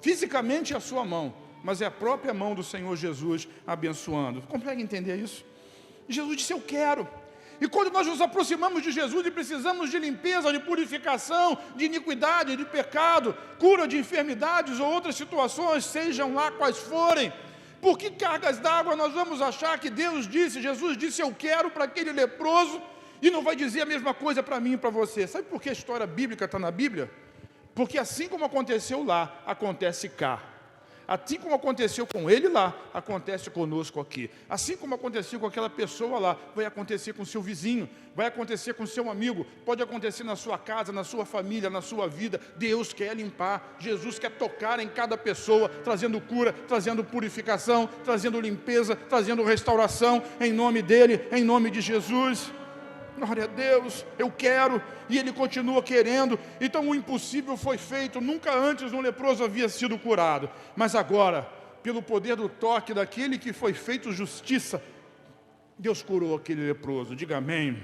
Fisicamente é a sua mão, mas é a própria mão do Senhor Jesus abençoando. Consegue entender isso? Jesus disse: eu quero. E quando nós nos aproximamos de Jesus e precisamos de limpeza, de purificação, de iniquidade, de pecado, cura de enfermidades ou outras situações, sejam lá quais forem, por que cargas d'água nós vamos achar que Deus disse, Jesus disse eu quero para aquele leproso, e não vai dizer a mesma coisa para mim e para você? Sabe por que a história bíblica está na Bíblia? Porque assim como aconteceu lá, acontece cá. Assim como aconteceu com ele lá, acontece conosco aqui. Assim como aconteceu com aquela pessoa lá, vai acontecer com o seu vizinho, vai acontecer com o seu amigo, pode acontecer na sua casa, na sua família, na sua vida. Deus quer limpar, Jesus quer tocar em cada pessoa, trazendo cura, trazendo purificação, trazendo limpeza, trazendo restauração, em nome dEle, em nome de Jesus. Glória a Deus, eu quero, e Ele continua querendo. Então o impossível foi feito. Nunca antes um leproso havia sido curado, mas agora, pelo poder do toque daquele que foi feito justiça, Deus curou aquele leproso. Diga amém.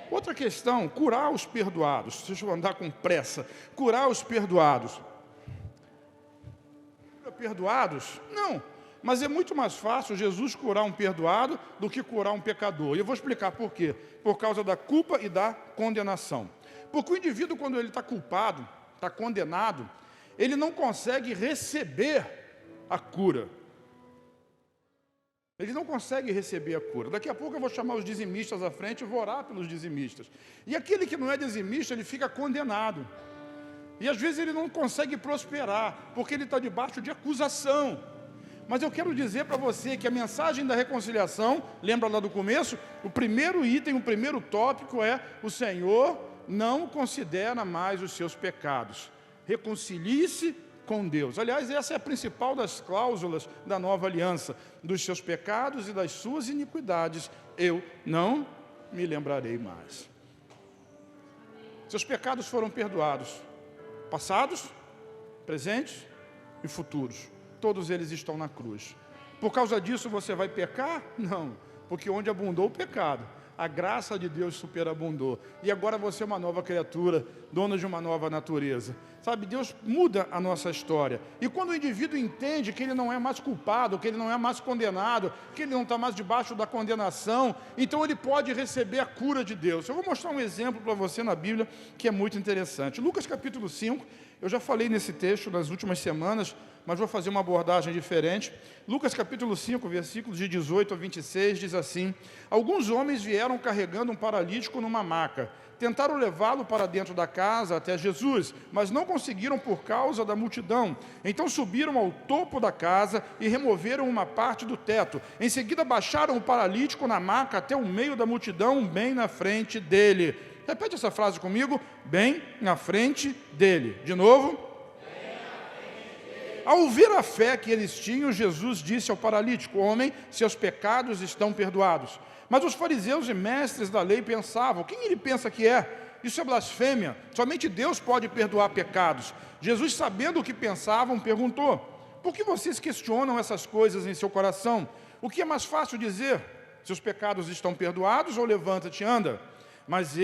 Outra questão: curar os perdoados. Deixa eu andar com pressa. Curar os perdoados. Perdoados? Não. Mas é muito mais fácil Jesus curar um perdoado do que curar um pecador. E eu vou explicar por quê. Por causa da culpa e da condenação. Porque o indivíduo, quando ele está culpado, está condenado, ele não consegue receber a cura. Ele não consegue receber a cura. Daqui a pouco eu vou chamar os dizimistas à frente e vou orar pelos dizimistas. E aquele que não é dizimista, ele fica condenado. E às vezes ele não consegue prosperar, porque ele está debaixo de acusação. Mas eu quero dizer para você que a mensagem da reconciliação, lembra lá do começo? O primeiro item, o primeiro tópico é: o Senhor não considera mais os seus pecados. Reconcilie-se com Deus. Aliás, essa é a principal das cláusulas da nova aliança: dos seus pecados e das suas iniquidades eu não me lembrarei mais. Seus pecados foram perdoados, passados, presentes e futuros. Todos eles estão na cruz. Por causa disso você vai pecar? Não, porque onde abundou o pecado, a graça de Deus superabundou. E agora você é uma nova criatura, dona de uma nova natureza. Sabe, Deus muda a nossa história. E quando o indivíduo entende que ele não é mais culpado, que ele não é mais condenado, que ele não está mais debaixo da condenação, então ele pode receber a cura de Deus. Eu vou mostrar um exemplo para você na Bíblia que é muito interessante. Lucas capítulo 5, eu já falei nesse texto nas últimas semanas, mas vou fazer uma abordagem diferente. Lucas capítulo 5, versículos de 18 a 26, diz assim: alguns homens vieram carregando um paralítico numa maca. Tentaram levá-lo para dentro da casa até Jesus, mas não conseguiram por causa da multidão. Então subiram ao topo da casa e removeram uma parte do teto. Em seguida baixaram o paralítico na maca até o meio da multidão, bem na frente dele. Repete essa frase comigo: bem na frente dele. De novo. Ao ver a fé que eles tinham, Jesus disse ao paralítico: homem, seus pecados estão perdoados. Mas os fariseus e mestres da lei pensavam: quem ele pensa que é? Isso é blasfêmia, somente Deus pode perdoar pecados. Jesus, sabendo o que pensavam, perguntou: por que vocês questionam essas coisas em seu coração? O que é mais fácil dizer? Seus pecados estão perdoados, ou levanta-te e anda? Mas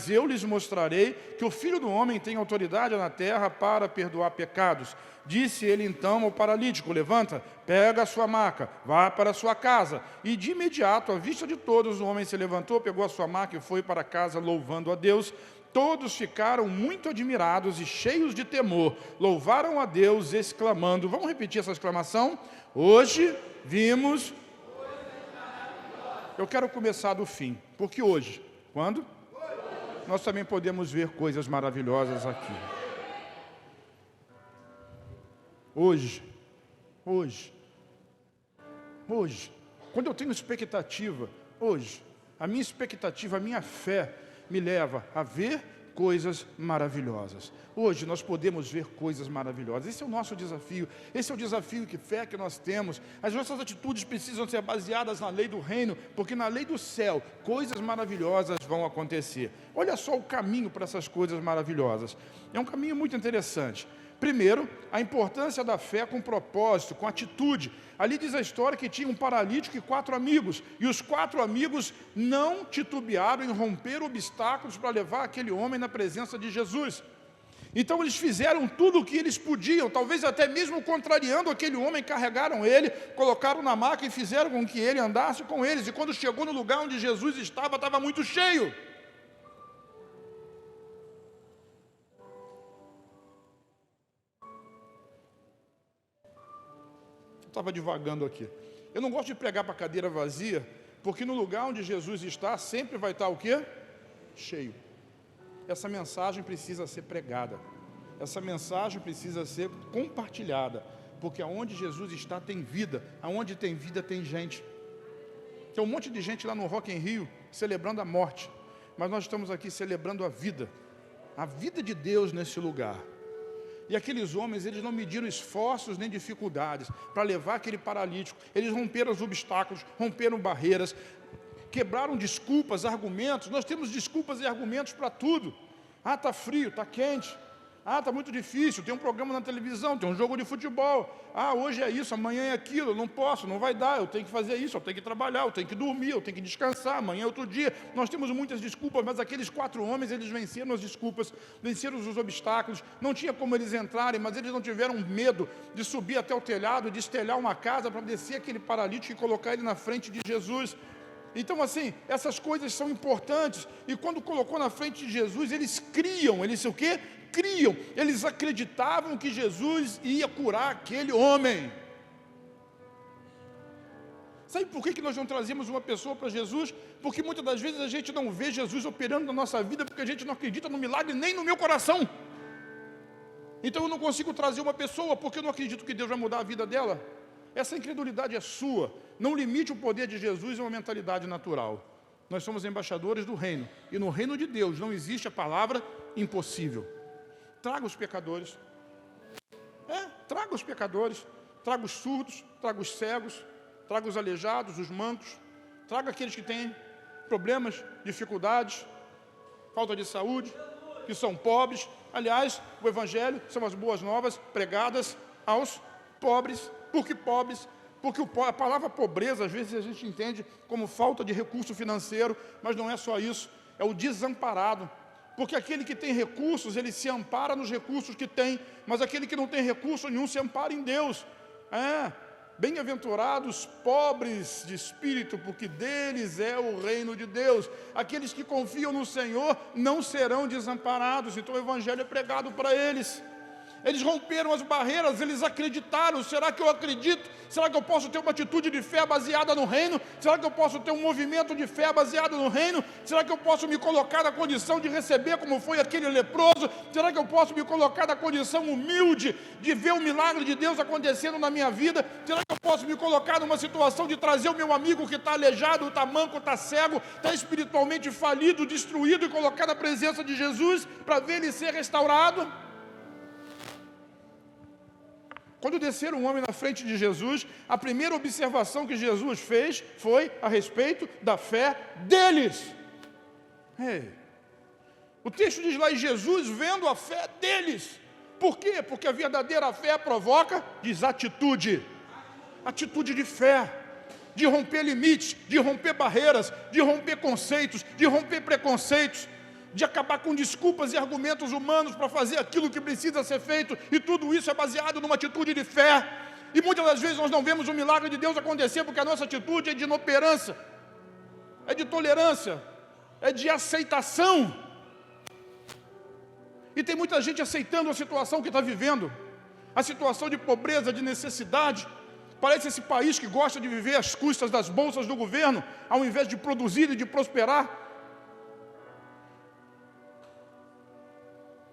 eu lhes mostrarei que o Filho do Homem tem autoridade na terra para perdoar pecados. Disse ele então ao paralítico: levanta, pega a sua maca, vá para a sua casa. E de imediato, à vista de todos, o homem se levantou, pegou a sua maca e foi para casa louvando a Deus. Todos ficaram muito admirados e cheios de temor. Louvaram a Deus, exclamando. Vamos repetir essa exclamação? Hoje vimos... Eu quero começar do fim, porque hoje... Quando? nós também podemos ver coisas maravilhosas aqui. Hoje, quando eu tenho expectativa, a minha expectativa, a minha fé me leva a ver coisas maravilhosas. Hoje nós podemos ver coisas maravilhosas. Esse é o nosso desafio. Esse é o desafio que fé que nós temos. As nossas atitudes precisam ser baseadas na lei do reino, porque na lei do céu, coisas maravilhosas vão acontecer. Olha só o caminho para essas coisas maravilhosas. É um caminho muito interessante. Primeiro, a importância da fé com propósito, com atitude. Ali diz a história que tinha um paralítico e 4 amigos, e os 4 amigos não titubearam em romper obstáculos para levar aquele homem na presença de Jesus. Então eles fizeram tudo o que eles podiam, talvez até mesmo contrariando aquele homem, carregaram ele, colocaram na maca e fizeram com que ele andasse com eles. E quando chegou no lugar onde Jesus estava muito cheio. Estava divagando aqui. Eu não gosto de pregar para cadeira vazia, porque no lugar onde Jesus está, sempre vai estar o quê? Cheio. Essa mensagem precisa ser pregada. Essa mensagem precisa ser compartilhada, porque aonde Jesus está tem vida. Aonde tem vida tem gente. Tem um monte de gente lá no Rock in Rio celebrando a morte, mas nós estamos aqui celebrando a vida de Deus nesse lugar. E aqueles homens, eles não mediram esforços nem dificuldades para levar aquele paralítico. Eles romperam os obstáculos, romperam barreiras, quebraram desculpas, argumentos. Nós temos desculpas e argumentos para tudo. Ah, está frio, está quente. Ah, está muito difícil, tem um programa na televisão, tem um jogo de futebol. Ah, hoje é isso, amanhã é aquilo, eu não posso, não vai dar, eu tenho que fazer isso, eu tenho que trabalhar, eu tenho que dormir, eu tenho que descansar, amanhã é outro dia. Nós temos muitas desculpas, mas aqueles 4 homens, eles venceram as desculpas, venceram os obstáculos. Não tinha como eles entrarem, mas eles não tiveram medo de subir até o telhado, de estelhar uma casa para descer aquele paralítico e colocar ele na frente de Jesus. Então, assim, essas coisas são importantes. E quando colocou na frente de Jesus, eles criam. Eles o quê? Criam. Eles acreditavam que Jesus ia curar aquele homem. Sabe por que nós não trazemos uma pessoa para Jesus? Porque muitas das vezes a gente não vê Jesus operando na nossa vida, porque a gente não acredita no milagre nem no meu coração. Então eu não consigo trazer uma pessoa, porque eu não acredito que Deus vai mudar a vida dela. Essa incredulidade é sua. Não limite o poder de Jesus a uma mentalidade natural. Nós somos embaixadores do reino. E no reino de Deus não existe a palavra impossível. Traga os pecadores. Traga os pecadores. Traga os surdos, traga os cegos, traga os aleijados, os mancos. Traga aqueles que têm problemas, dificuldades, falta de saúde, que são pobres. Aliás, o Evangelho são as boas novas pregadas aos pobres. Por que pobres? Porque a palavra pobreza, às vezes a gente entende como falta de recurso financeiro, mas não é só isso, é o desamparado. Porque aquele que tem recursos, ele se ampara nos recursos que tem, mas aquele que não tem recurso nenhum se ampara em Deus. Bem-aventurados pobres de espírito, porque deles é o reino de Deus. Aqueles que confiam no Senhor não serão desamparados. Então o Evangelho é pregado para eles. Eles romperam as barreiras, eles acreditaram. Será que eu acredito? Será que eu posso ter uma atitude de fé baseada no reino? Será que eu posso ter um movimento de fé baseado no reino? Será que eu posso me colocar na condição de receber como foi aquele leproso? Será que eu posso me colocar na condição humilde de ver o milagre de Deus acontecendo na minha vida? Será que eu posso me colocar numa situação de trazer o meu amigo que está aleijado, está manco, está cego, está espiritualmente falido, destruído e colocar na presença de Jesus para ver ele ser restaurado? Quando desceram um homem na frente de Jesus, a primeira observação que Jesus fez foi a respeito da fé deles. O texto diz lá, e Jesus vendo a fé deles. Por quê? Porque a verdadeira fé provoca, diz, atitude de fé, de romper limites, de romper barreiras, de romper conceitos, de romper preconceitos, de acabar com desculpas e argumentos humanos para fazer aquilo que precisa ser feito, e tudo isso é baseado numa atitude de fé. E muitas das vezes nós não vemos o milagre de Deus acontecer porque a nossa atitude é de inoperância, é de tolerância, é de aceitação. E tem muita gente aceitando a situação que está vivendo, a situação de pobreza, de necessidade. Parece esse país que gosta de viver às custas das bolsas do governo, ao invés de produzir e de prosperar.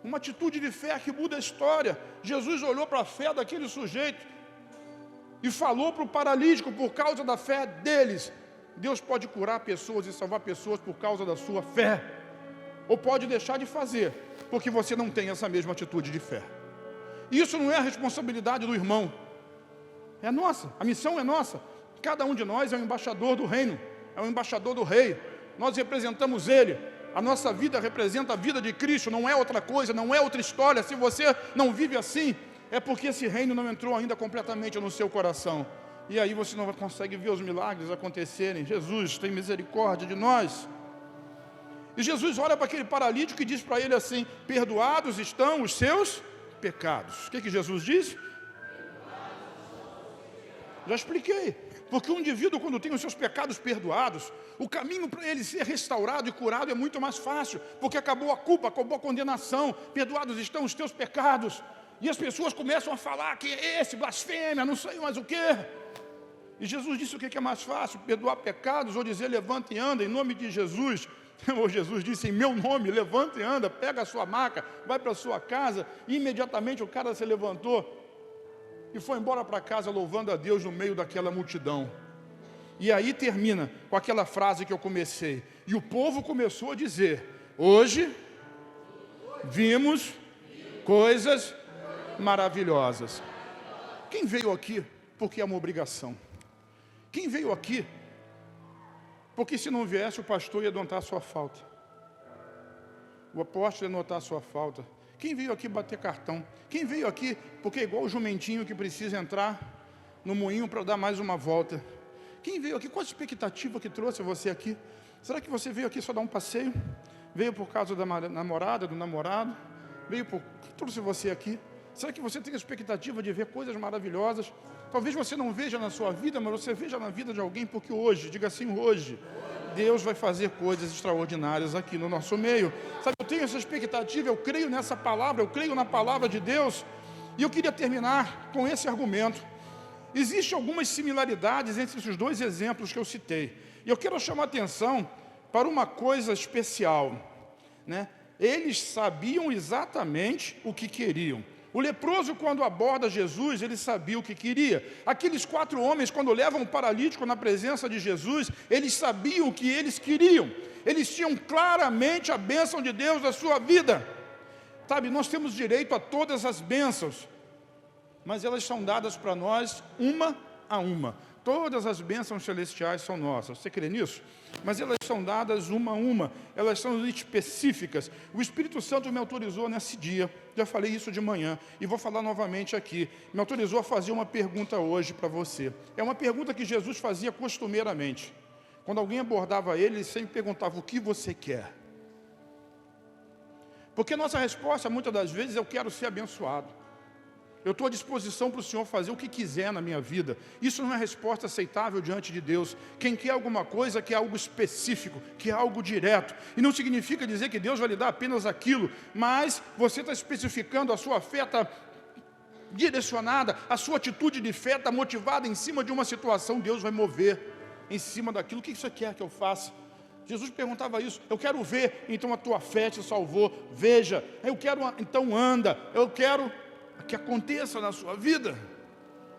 Uma atitude de fé que muda a história. Jesus olhou para a fé daquele sujeito e falou para o paralítico, por causa da fé deles. Deus pode curar pessoas e salvar pessoas por causa da sua fé. Ou pode deixar de fazer, porque você não tem essa mesma atitude de fé. Isso não é a responsabilidade do irmão. É nossa, a missão é nossa. Cada um de nós é um embaixador do reino, é um embaixador do rei. Nós representamos ele. A nossa vida representa a vida de Cristo, não é outra coisa, não é outra história. Se você não vive assim, é porque esse reino não entrou ainda completamente no seu coração. E aí você não consegue ver os milagres acontecerem. Jesus tem misericórdia de nós. E Jesus olha para aquele paralítico e diz para ele assim: perdoados estão os seus pecados. O que Jesus diz? Já expliquei. Porque um indivíduo, quando tem os seus pecados perdoados, o caminho para ele ser restaurado e curado é muito mais fácil, porque acabou a culpa, acabou a condenação. Perdoados estão os teus pecados. E as pessoas começam a falar que esse blasfêmia, não sei mais o quê. E Jesus disse o que é mais fácil: perdoar pecados ou dizer levanta e anda em nome de Jesus. Ou Jesus disse em meu nome, levanta e anda, pega a sua maca, vai para a sua casa. E imediatamente o cara se levantou e foi embora para casa louvando a Deus no meio daquela multidão. E aí termina com aquela frase que eu comecei. E o povo começou a dizer: hoje vimos coisas maravilhosas. Quem veio aqui porque é uma obrigação? Quem veio aqui porque se não viesse o pastor ia notar a sua falta, o apóstolo ia notar a sua falta? Quem veio aqui bater cartão? Quem veio aqui porque é igual o jumentinho que precisa entrar no moinho para dar mais uma volta? Quem veio aqui? Qual a expectativa que trouxe você aqui? Será que você veio aqui só dar um passeio? Veio por causa da namorada, do namorado? Veio por... O que trouxe você aqui? Será que você tem a expectativa de ver coisas maravilhosas? Talvez você não veja na sua vida, mas você veja na vida de alguém, porque hoje, diga assim, hoje, Deus vai fazer coisas extraordinárias aqui no nosso meio. Sabe, eu tenho essa expectativa, eu creio nessa palavra, eu creio na palavra de Deus. E eu queria terminar com esse argumento. Existem algumas similaridades entre esses dois exemplos que eu citei. E eu quero chamar a atenção para uma coisa especial, né? Eles sabiam exatamente o que queriam. O leproso, quando aborda Jesus, ele sabia o que queria. Aqueles 4 homens, quando levam um paralítico na presença de Jesus, eles sabiam o que eles queriam. Eles tinham claramente a bênção de Deus na sua vida. Sabe, nós temos direito a todas as bênçãos, mas elas são dadas para nós uma a uma. Todas as bênçãos celestiais são nossas. Você crê nisso? Mas elas são dadas uma a uma. Elas são específicas. O Espírito Santo me autorizou nesse dia. Já falei isso de manhã. E vou falar novamente aqui. Me autorizou a fazer uma pergunta hoje para você. É uma pergunta que Jesus fazia costumeiramente. Quando alguém abordava ele sempre perguntava: o que você quer? Porque nossa resposta, muitas das vezes, eu quero ser abençoado. Eu estou à disposição para o Senhor fazer o que quiser na minha vida. Isso não é resposta aceitável diante de Deus. Quem quer alguma coisa quer algo específico, quer algo direto. E não significa dizer que Deus vai lhe dar apenas aquilo, mas você está especificando, a sua fé está direcionada, a sua atitude de fé está motivada em cima de uma situação. Deus vai mover em cima daquilo. O que você quer que eu faça? Jesus perguntava isso. Eu quero ver, então a tua fé te salvou. Veja, eu quero, então anda. Eu quero que aconteça na sua vida.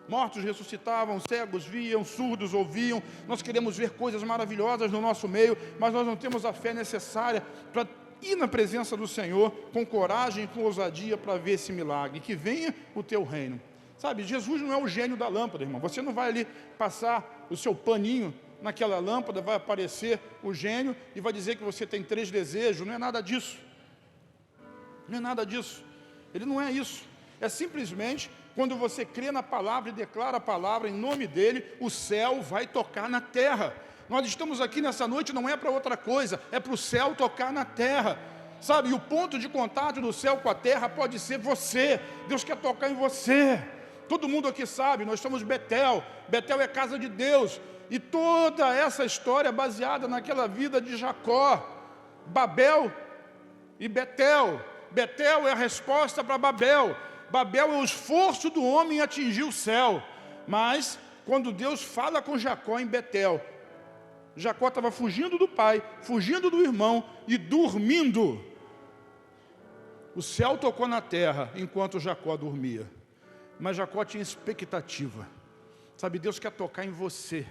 Mortos ressuscitavam, cegos viam, surdos ouviam. Nós queremos ver coisas maravilhosas no nosso meio, mas nós não temos a fé necessária para ir na presença do Senhor com coragem e com ousadia para ver esse milagre. Que venha o teu reino. Sabe, Jesus não é o gênio da lâmpada, irmão. Você não vai ali passar o seu paninho naquela lâmpada, vai aparecer o gênio e vai dizer que você tem 3 desejos. Não é nada disso. Não é nada disso. Ele não é isso. É simplesmente quando você crê na palavra e declara a palavra em nome dele, o céu vai tocar na terra. Nós estamos aqui nessa noite não é para outra coisa, é para o céu tocar na terra. Sabe, e o ponto de contato do céu com a terra pode ser você. Deus quer tocar em você. Todo mundo aqui sabe, nós somos Betel. Betel é casa de Deus. E toda essa história é baseada naquela vida de Jacó. Babel e Betel. Betel é a resposta para Babel. Babel é o esforço do homem em atingir o céu. Mas, quando Deus fala com Jacó em Betel, Jacó estava fugindo do pai, fugindo do irmão e dormindo. O céu tocou na terra enquanto Jacó dormia. Mas Jacó tinha expectativa. Sabe, Deus quer tocar em você.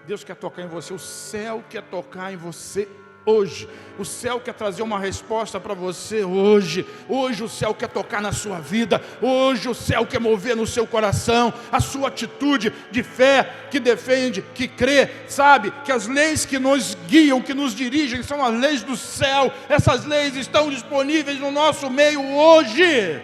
Deus quer tocar em você. O céu quer tocar em você hoje. O céu quer trazer uma resposta para você hoje. Hoje o céu quer tocar na sua vida. Hoje o céu quer mover no seu coração a sua atitude de fé, que defende, que crê. Sabe, que as leis que nos guiam, que nos dirigem, são as leis do céu. Essas leis estão disponíveis no nosso meio hoje.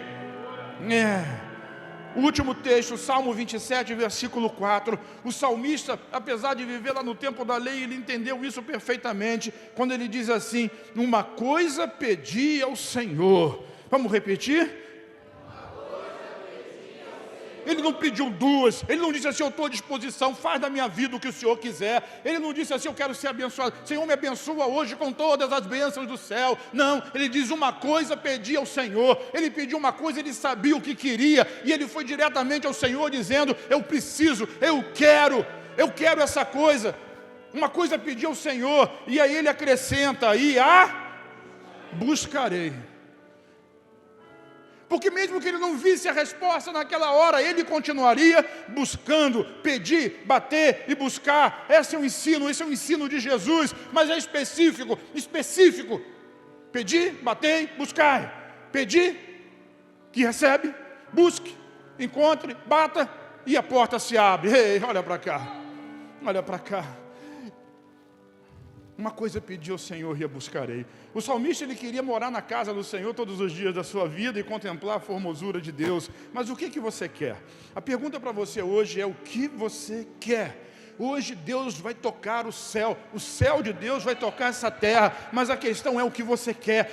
O último texto, Salmo 27, versículo 4. O salmista, apesar de viver lá no tempo da lei, ele entendeu isso perfeitamente, quando ele diz assim: uma coisa pedi ao Senhor. Vamos repetir? Ele não pediu duas, ele não disse assim: eu estou à disposição, faz da minha vida o que o Senhor quiser. Ele não disse assim: eu quero ser abençoado, Senhor, me abençoa hoje com todas as bênçãos do céu. Não, ele diz: uma coisa pedi ao Senhor. Ele pediu uma coisa, ele sabia o que queria, e ele foi diretamente ao Senhor dizendo: eu preciso, eu quero essa coisa. Uma coisa pedi ao Senhor, e aí ele acrescenta aí: buscarei. Porque mesmo que ele não visse a resposta naquela hora, ele continuaria buscando, pedir, bater e buscar. Esse é o ensino de Jesus, mas é específico. Pedir, bater, buscar. Pedir, que recebe, busque, encontre, bata e a porta se abre. Ei, olha para cá. Uma coisa pedi ao Senhor e a buscarei. O salmista, ele queria morar na casa do Senhor todos os dias da sua vida e contemplar a formosura de Deus. Mas o que você quer? A pergunta para você hoje é: o que você quer? Hoje Deus vai tocar o céu de Deus vai tocar essa terra, mas a questão é o que você quer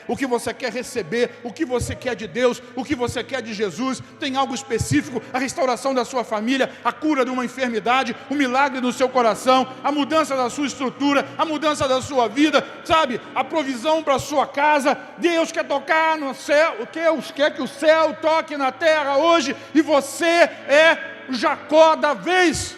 receber, o que você quer de Deus, o que você quer de Jesus. Tem algo específico: a restauração da sua família, a cura de uma enfermidade, o milagre do seu coração, a mudança da sua estrutura, a mudança da sua vida, sabe, a provisão para a sua casa. Deus quer tocar no céu, Deus quer que o céu toque na terra hoje, e você é o Jacó da vez,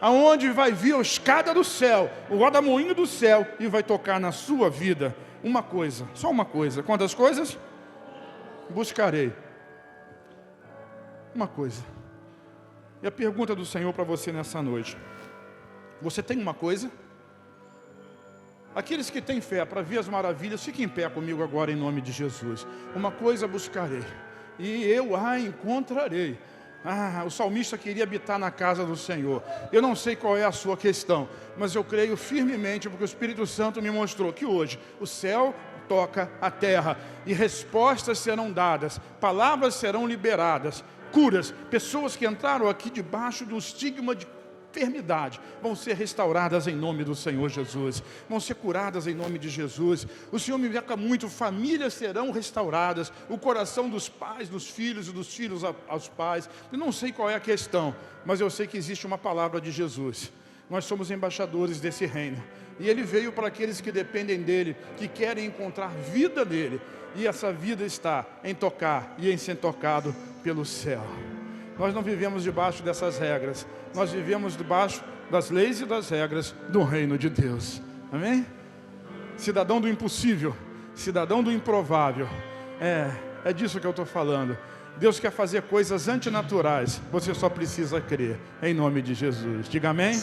aonde vai vir a escada do céu, o rodamoinho do céu, e vai tocar na sua vida. Uma coisa, só uma coisa. Quantas coisas? Buscarei. Uma coisa. E a pergunta do Senhor para você nessa noite: você tem uma coisa? Aqueles que têm fé para ver as maravilhas, fiquem em pé comigo agora em nome de Jesus. Uma coisa buscarei, e eu a encontrarei. O salmista queria habitar na casa do Senhor. Eu não sei qual é a sua questão, mas eu creio firmemente, porque o Espírito Santo me mostrou que hoje o céu toca a terra, e respostas serão dadas, palavras serão liberadas, curas. Pessoas que entraram aqui debaixo do estigma de enfermidade vão ser restauradas em nome do Senhor Jesus, vão ser curadas em nome de Jesus. O Senhor me marca muito: famílias serão restauradas, o coração dos pais, dos filhos, e dos filhos aos pais. Eu não sei qual é a questão, mas eu sei que existe uma palavra de Jesus. Nós somos embaixadores desse reino, e Ele veio para aqueles que dependem dEle, que querem encontrar vida nele, e essa vida está em tocar e em ser tocado pelo céu. Nós não vivemos debaixo dessas regras, nós vivemos debaixo das leis e das regras do reino de Deus. Amém? Cidadão do impossível, cidadão do improvável. É disso que eu estou falando. Deus quer fazer coisas antinaturais, você só precisa crer, em nome de Jesus. Diga amém.